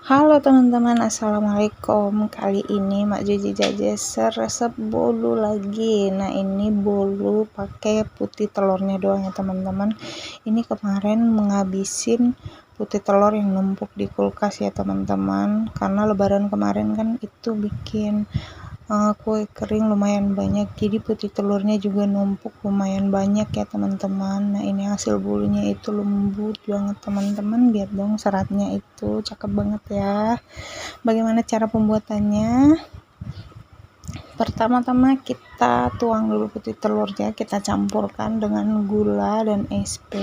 Halo teman-teman, assalamualaikum. Kali ini Mak Juji Jajeser resep bolu lagi. Nah, ini bolu pakai putih telurnya doang ya teman-teman. Ini kemarin menghabisin putih telur yang numpuk di kulkas ya teman-teman, karena lebaran kemarin kan itu bikin kue kering lumayan banyak, jadi putih telurnya juga numpuk lumayan banyak ya teman-teman. Nah, ini hasil bolunya itu lembut banget teman-teman, lihat dong seratnya itu cakep banget ya. Bagaimana cara pembuatannya? Pertama-tama kita tuang dulu putih telurnya, kita campurkan dengan gula dan SP.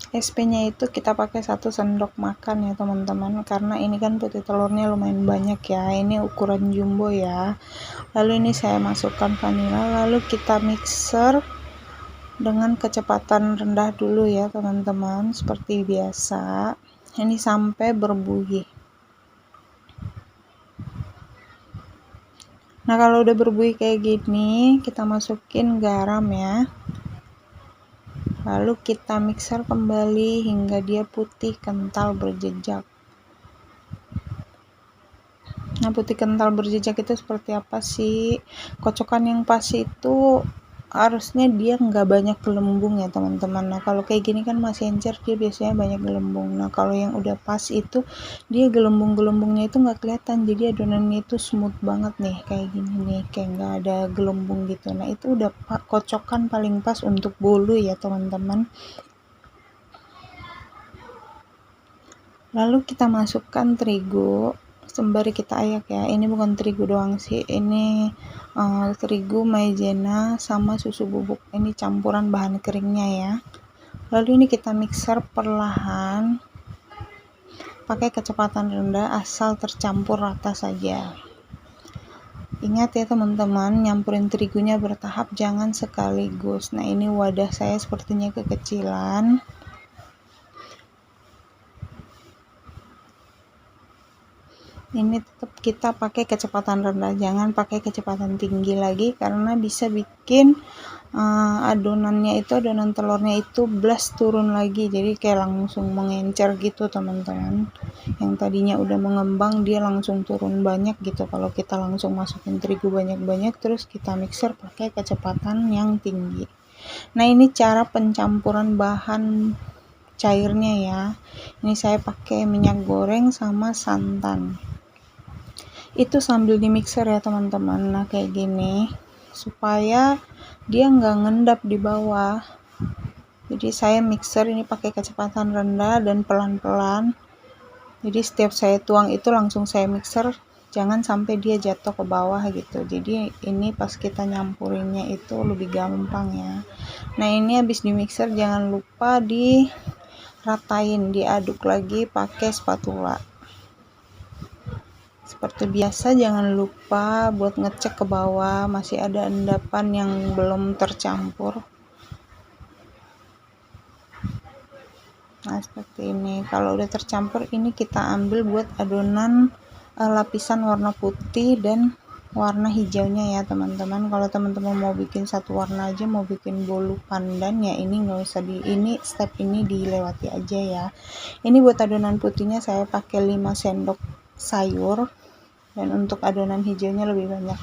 SP-nya itu kita pakai 1 sendok makan ya teman-teman, karena ini kan putih telurnya lumayan banyak ya, ini ukuran jumbo ya. Lalu ini saya masukkan vanila, lalu kita mixer dengan kecepatan rendah dulu ya teman-teman, seperti biasa. Ini sampai berbuih. Nah, kalau udah berbuih kayak gini, kita masukin garam ya. Lalu kita mixer kembali hingga dia putih kental berjejak. Nah, putih kental berjejak itu seperti apa sih? Kocokan yang pas itu harusnya dia nggak banyak gelembung ya teman-teman. Nah, kalau kayak gini kan masih encer, dia biasanya banyak gelembung. Nah, kalau yang udah pas itu dia gelembung-gelembungnya itu nggak kelihatan, jadi adonannya itu smooth banget nih, kayak gini nih, kayak nggak ada gelembung gitu. Nah, itu udah kocokan paling pas untuk bolu ya teman-teman. Lalu kita masukkan terigu sembari kita ayak ya. Ini bukan terigu doang sih, ini terigu, maizena, sama susu bubuk. Ini campuran bahan keringnya ya. Lalu ini kita mixer perlahan pakai kecepatan rendah asal tercampur rata saja. Ingat ya teman-teman, nyampurin terigunya bertahap, jangan sekaligus. Nah, ini wadah saya sepertinya kekecilan. Ini tetap kita pakai kecepatan rendah, jangan pakai kecepatan tinggi lagi, karena bisa bikin adonan telurnya itu blast turun lagi, jadi kayak langsung mengencer gitu teman-teman. Yang tadinya udah mengembang dia langsung turun banyak gitu kalau kita langsung masukin terigu banyak-banyak terus kita mixer pakai kecepatan yang tinggi. Nah, ini cara pencampuran bahan cairnya ya. Ini saya pakai minyak goreng sama santan. Itu sambil di mixer ya teman-teman. Nah, kayak gini supaya dia nggak ngendap di bawah. Jadi saya mixer ini pakai kecepatan rendah dan pelan-pelan. Jadi setiap saya tuang itu langsung saya mixer, jangan sampai dia jatuh ke bawah gitu. Jadi ini pas kita nyampurinnya itu lebih gampang ya. Nah, ini habis di mixer jangan lupa diratain, diaduk lagi pakai spatula. Seperti biasa, jangan lupa buat ngecek ke bawah masih ada endapan yang belum tercampur. Nah, seperti ini. Kalau udah tercampur, ini kita ambil buat adonan lapisan warna putih dan warna hijaunya ya teman-teman. Kalau teman-teman mau bikin satu warna aja, mau bikin bolu pandan ya, ini nggak usah step ini dilewati aja ya. Ini buat adonan putihnya saya pakai 5 sendok sayur. Dan untuk adonan hijaunya lebih banyak,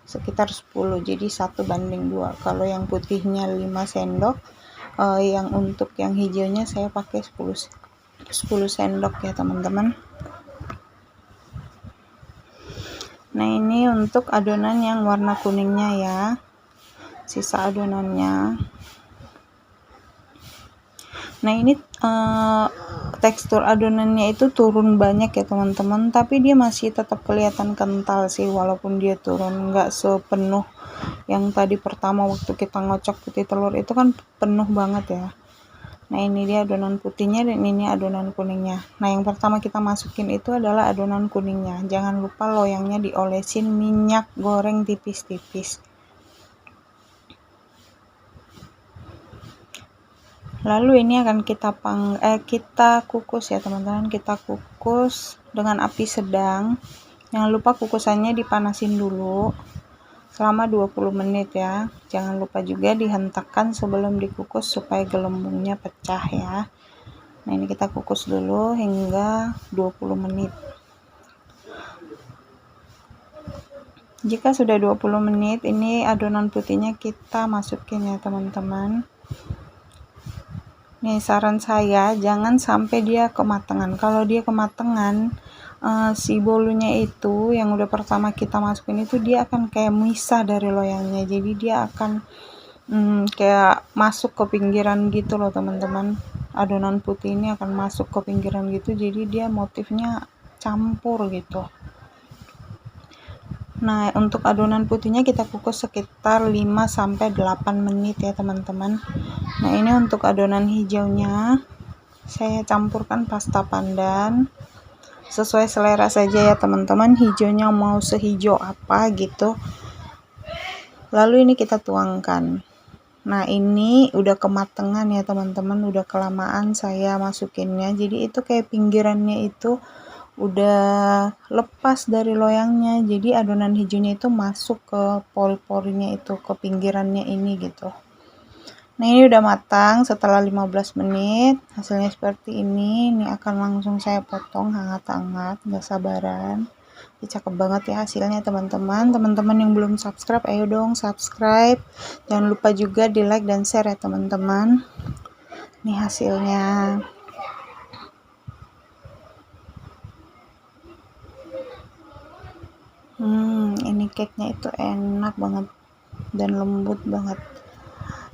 sekitar 10, jadi 1:2. Kalau yang putihnya 5 sendok, yang untuk yang hijaunya saya pakai 10 sendok ya teman-teman. Nah, ini untuk adonan yang warna kuningnya ya, sisa adonannya. Nah, ini tekstur adonannya itu turun banyak ya teman-teman, tapi dia masih tetap kelihatan kental sih walaupun dia turun, nggak sepenuh yang tadi pertama waktu kita ngocok putih telur itu kan penuh banget ya. Nah, ini dia adonan putihnya dan ini adonan kuningnya. Nah, yang pertama kita masukin itu adalah adonan kuningnya. Jangan lupa loyangnya diolesin minyak goreng tipis-tipis. Lalu ini akan kita kukus ya teman-teman. Kita kukus dengan api sedang. Jangan lupa kukusannya dipanasin dulu selama 20 menit ya. Jangan lupa juga dihentakkan sebelum dikukus supaya gelembungnya pecah ya. Nah, ini kita kukus dulu hingga 20 menit. Jika sudah 20 menit, ini adonan putihnya kita masukin ya teman-teman. Nih saran saya, jangan sampai dia kematangan. Kalau dia kematangan, si bolunya itu yang udah pertama kita masukin itu dia akan kayak misah dari loyangnya. Jadi dia akan kayak masuk ke pinggiran gitu loh teman-teman. Adonan putih ini akan masuk ke pinggiran gitu, jadi dia motifnya campur gitu. Nah, untuk adonan putihnya kita kukus sekitar 5-8 menit ya teman-teman. Nah, ini untuk adonan hijaunya saya campurkan pasta pandan. Sesuai selera saja ya teman-teman, hijaunya mau sehijau apa gitu. Lalu ini kita tuangkan. Nah, ini udah kematangan ya teman-teman, udah kelamaan saya masukinnya. Jadi itu kayak pinggirannya itu udah lepas dari loyangnya, jadi adonan hijaunya itu masuk ke pori-porinya itu, ke pinggirannya ini gitu. Nah, ini udah matang setelah 15 menit, hasilnya seperti ini. Ini akan langsung saya potong hangat-hangat, gak sabaran. Ini cakep banget ya hasilnya teman-teman. Teman-teman yang belum subscribe, ayo dong subscribe. Jangan lupa juga di like dan share ya teman-teman. Ini hasilnya. Ini cake-nya itu enak banget dan lembut banget.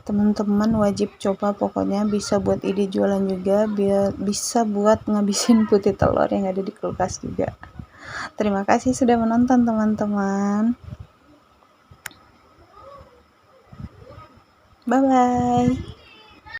Teman-teman wajib coba, pokoknya bisa buat ide jualan juga, biar bisa buat ngabisin putih telur yang ada di kulkas juga. Terima kasih sudah menonton teman-teman. Bye bye.